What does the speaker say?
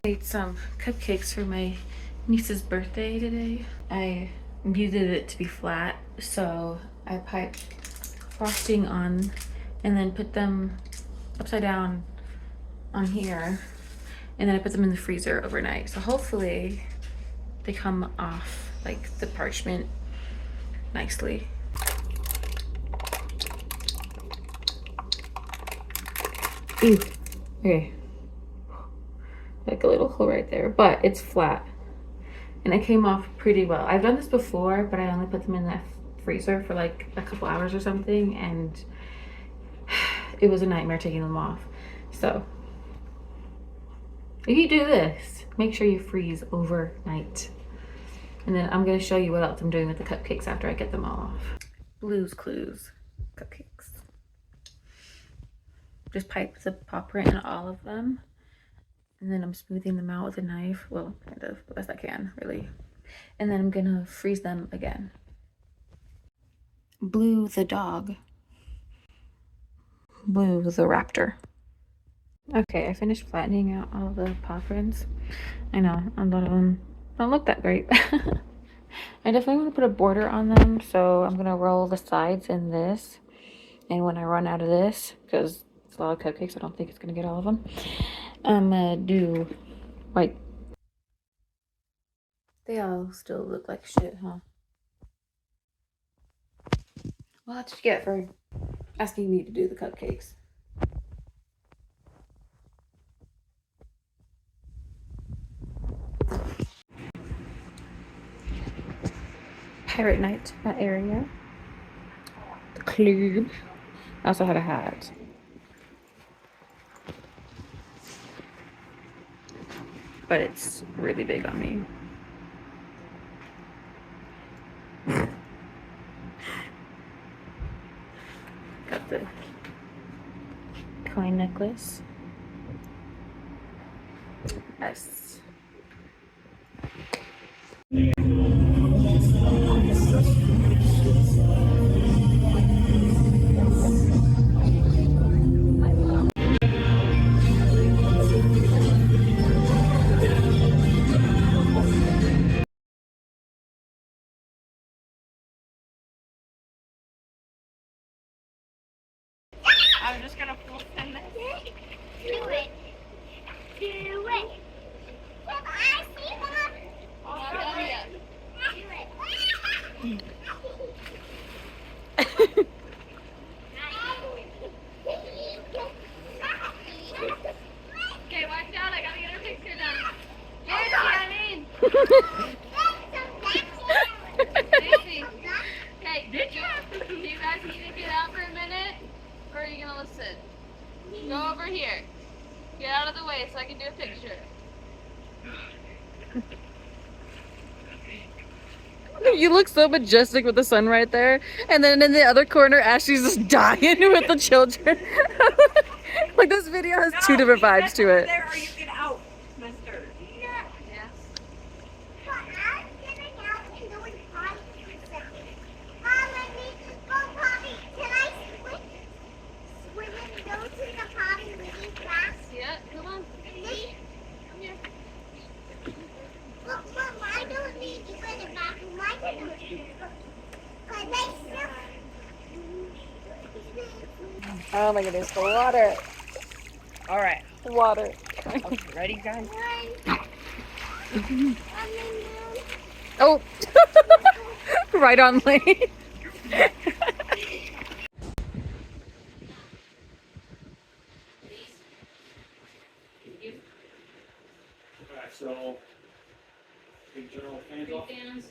Made some cupcakes for my niece's birthday today. I needed it to be flat, so I piped frosting on and then put them upside down on here, and then I put them in the freezer overnight. So hopefully they come off like the parchment nicely. Ooh, okay. Like a little hole right there, but it's flat and it came off pretty well. I've done this before, but I only put them in the freezer for like a couple hours or something, and it was a nightmare taking them off. So if you do this, make sure you freeze overnight. And then I'm gonna show you what else I'm doing with the cupcakes after I get them all off. Blue's Clues cupcakes. Just pipe the popper in all of them. And then I'm smoothing them out with a knife. Well, kind of, the best I can, really. And then I'm gonna freeze them again. Blue the dog. Blue the raptor. Okay, I finished flattening out all the pop prints. I know, a lot of them don't look that great. I definitely want to put a border on them, so I'm gonna roll the sides in this. And when I run out of this, because it's a lot of cupcakes, I don't think it's gonna get all of them, I'm gonna do white. They all still look like shit, huh? Well, that's what you get for asking me to do the cupcakes. Pirate night, that area. The club. I also had a hat. But it's really big on me. Got the coin necklace. Yes. I'm just gonna full send this. Do it. Do it. Well, I see one. Not done yet. Do it. Okay, watch out. I gotta get her picture done. Here's what I mean. Daisy. Okay, do you guys need to get out for a minute? Or are you gonna listen? Go over here. Get out of the way so I can do a picture. You look so majestic with the sun right there. And then in the other corner, Ashley's just dying with the children. Like, this video has two different vibes to it. There, or you get out, mister. Yes. But I'm getting out and going potty for a second. Mom, let me go potty. Can I swim and go to the potty really fast? Yeah, come on. Me? Come here. Look, Mom, I don't need to go to the bathroom. I can go to but they still... Oh my goodness, the water. All right. Water. Okay, ready, guys? Oh, right on lane. Alright, so big general fans off. Fans.